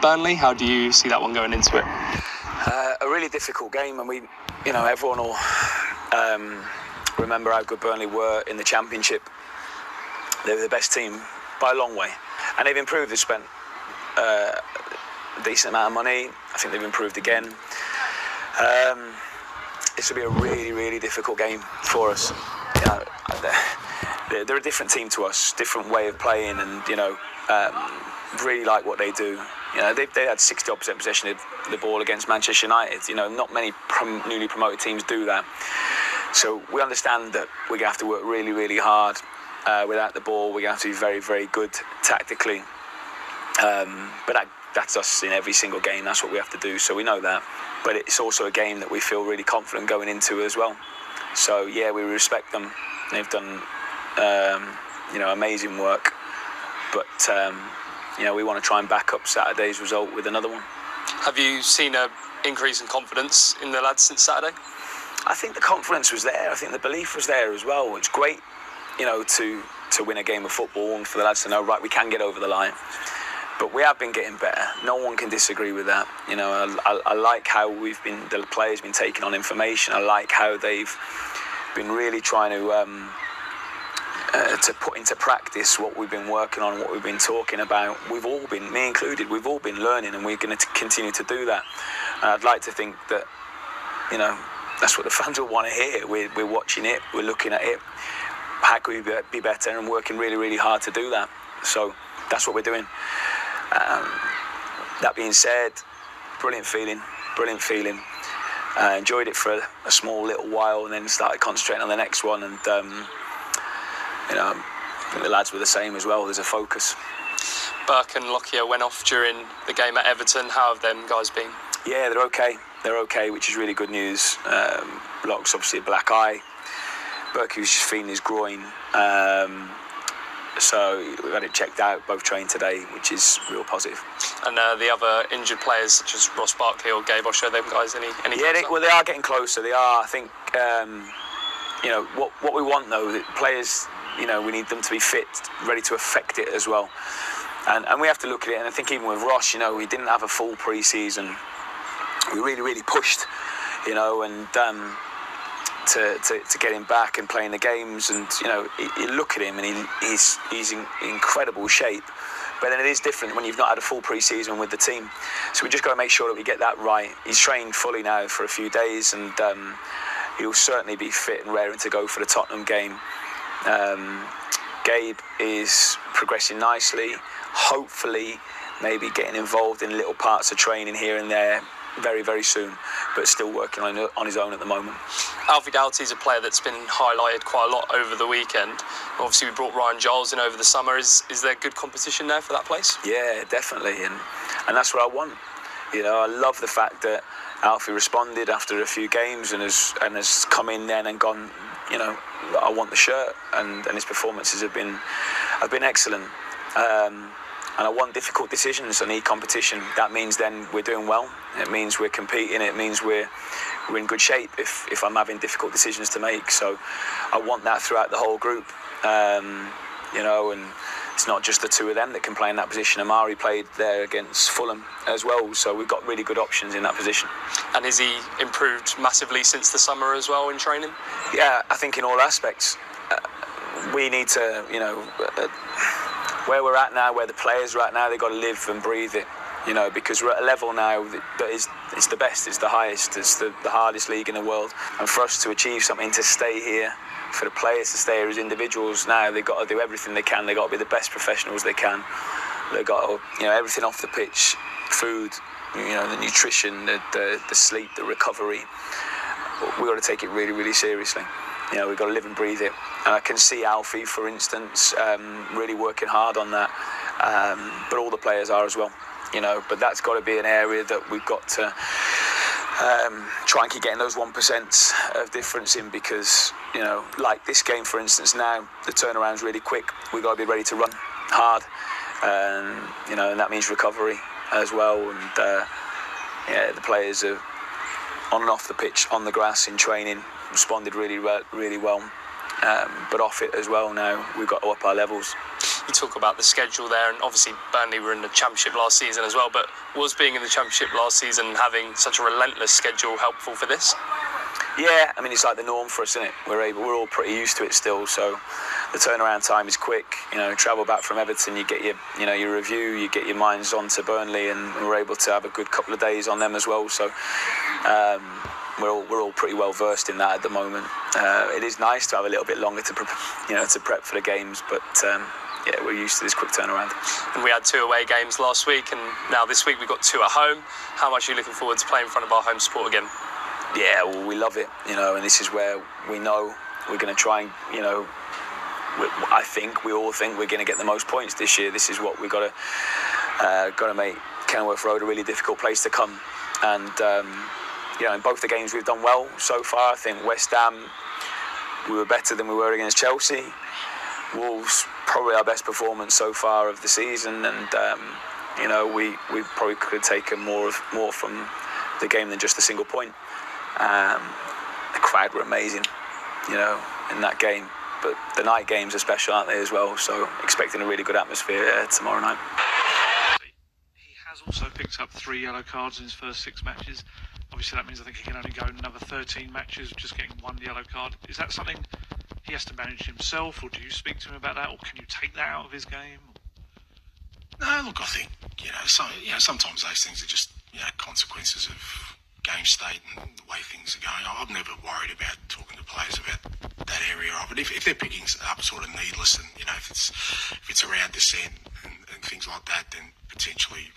Burnley, how do you see that one going into it? A really difficult game, and everyone will remember how good Burnley were in the Championship. They were the best team by a long way, and they've improved. They've spent a decent amount of money. I think they've improved again. This will be a really, really difficult game for us. They're a different team to us, different way of playing, and really like what they do. They had 60% possession of the ball against Manchester United. Not many newly promoted teams do that. So we understand that we're going to have to work really, really hard without the ball. We're going to have to be very, very good tactically. But that's us in every single game. That's what we have to do. So we know that. But it's also a game that we feel really confident going into as well. So yeah, we respect them. They've done amazing work. But we want to try and back up Saturday's result with another one. Have you seen an increase in confidence in the lads since Saturday? I think the confidence was there. I think the belief was there as well. It's great, to win a game of football and for the lads to know, right, we can get over the line. But we have been getting better. No one can disagree with that. I like how the players been taking on information. I like how they've been really trying to put into practice what we've been working on, what we've been talking about. We've all been, me included, we've all been learning, and we're going to continue to do that. And I'd like to think that, that's what the fans will want to hear. We're watching it, we're looking at it. How can we be better, and working really, really hard to do that. So that's what we're doing. That being said, brilliant feeling. I enjoyed it for a small little while, and then started concentrating on the next one. And I think the lads were the same as well. There's a focus. Burke and Lockyer went off during the game at Everton. How have them guys been? Yeah, they're okay. They're okay, which is really good news. Locke's obviously a black eye. Burke was just feeling his groin. So we've had it checked out, both trained today, which is real positive. And the other injured players, such as Ross Barkley or Gabe Osher, them guys, any Yeah, they are getting closer. They are. I think, what we want, though, the players, we need them to be fit, ready to affect it as well. And we have to look at it, and I think even with Ross, we didn't have a full pre-season. We really, really pushed, and to get him back and playing the games, and you look at him and he's in incredible shape. But then it is different when you've not had a full pre-season with the team. So we just got to make sure that we get that right. He's trained fully now for a few days, and he'll certainly be fit and raring to go for the Tottenham game. Gabe is progressing nicely, hopefully maybe getting involved in little parts of training here and there very, very soon, but still working on his own at the moment. Alfie Doughty is a player that's been highlighted quite a lot over the weekend. Obviously, we brought Ryan Giles in over the summer. Is there good competition there for that place? Yeah, definitely, and that's what I want. I love the fact that Alfie responded after a few games and has come in then and gone, I want the shirt, and his performances have been excellent. And I want difficult decisions. I need competition. That means then we're doing well. It means we're competing. It means we're in good shape if I'm having difficult decisions to make. So I want that throughout the whole group. And it's not just the two of them that can play in that position. Amari played there against Fulham as well. So we've got really good options in that position. And has he improved massively since the summer as well in training? Yeah, I think in all aspects. We need to, where we're at now, where the players are at now, they've got to live and breathe it, because we're at a level now that is it's the best, it's the highest, it's the hardest league in the world. And for us to achieve something, to stay here, for the players to stay here as individuals now, they've got to do everything they can. They've got to be the best professionals they can. They've got to, everything off the pitch, food, the nutrition, the sleep, the recovery. We've got to take it really, really seriously. We've got to live and breathe it. And I can see Alfie, for instance, really working hard on that. But all the players are as well, But that's got to be an area that we've got to try and keep getting those 1% of difference in, because, like this game, for instance, now the turnaround's really quick. We've got to be ready to run hard, and that means recovery as well. And the players are on and off the pitch, on the grass, in training, responded really well. But off it as well now, we've got to up our levels. You talk about the schedule there, and obviously Burnley were in the Championship last season as well, but was being in the Championship last season, having such a relentless schedule, helpful for this? Yeah, I mean, it's like the norm for us, isn't it? We're all pretty used to it still, so the turnaround time is quick. You know, travel back from Everton, you get your review, you get your minds onto Burnley, and we're able to have a good couple of days on them as well. So we're all pretty well versed in that at the moment. It is nice to have a little bit longer to prep for the games, but yeah, we're used to this quick turnaround. And we had 2 away games last week, and now this week we've got 2 at home. How much are you looking forward to playing in front of our home support again? Yeah, well, we love it, and this is where we know we're going to try and, we all think we're going to get the most points this year. This is what we've got to make Kenilworth Road a really difficult place to come. And, in both the games we've done well so far. I think West Ham, we were better than we were against Chelsea. Wolves, probably our best performance so far of the season. And, we probably could have taken more from the game than just a single point. The crowd were amazing, in that game. But the night games are special, aren't they, as well? So expecting a really good atmosphere tomorrow night. He has also picked up 3 yellow cards in his first 6 matches. Obviously, that means I think he can only go another 13 matches just getting 1 yellow card. Is that something he has to manage himself, or do you speak to him about that, or can you take that out of his game? No, look, I think sometimes those things are just consequences of game state and the way things are going. I'm never worried about talking to players about that area of it. If they're picking up sort of needless, and if it's around dissent and things like that, then potentially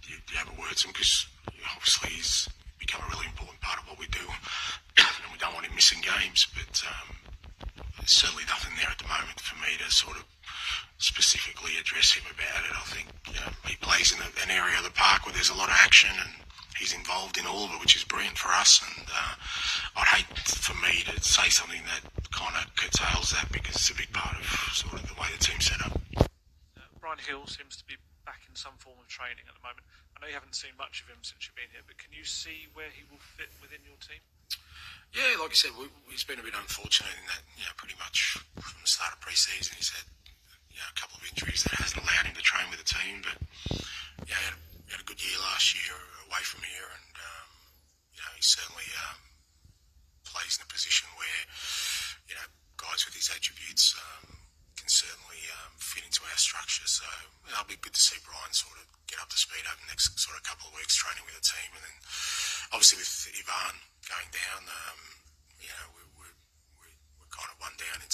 you have a word to him, because obviously he's become a really important part of what we do, and we don't want him missing games. But there's certainly nothing there at the moment for me to sort of specifically address him about it. I think he plays in an area of the park where there's a lot of action, and he's involved in all of it, which is brilliant for us. And I'd hate for me to say something that kind of curtails that, because it's a big part of sort of the way the team's set up. Brian Hill seems to be back in some form of training at the moment. I know you haven't seen much of him since you've been here, but can you see where he will fit within your team? Yeah, like I said, he's been a bit unfortunate in that, pretty much from the start of pre-season, he's had a couple of injuries that hasn't allowed him to train with the team. But he had a good year last year away from here, and he certainly plays in a position where guys with his attributes can certainly fit into our structure. So it'll be good to see Brian sort of get up to speed over the next sort of couple of weeks training with the team, and then obviously with Ivan going down, we're kind of one down in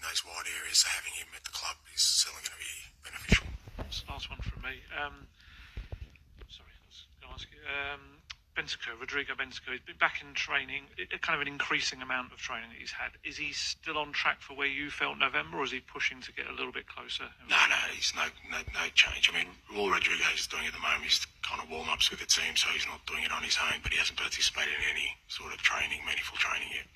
those wide areas. So having him at the club is certainly going to be beneficial. Last one from me. Sorry, I was going to ask you. Rodrigo Bentancur, he's been back in training, kind of an increasing amount of training that he's had. Is he still on track for where you felt November, or is he pushing to get a little bit closer? No, he's no change. I mean, all Rodrigo is doing at the moment is kind of warm-ups with the team, so he's not doing it on his own, but he hasn't participated in any sort of meaningful training yet.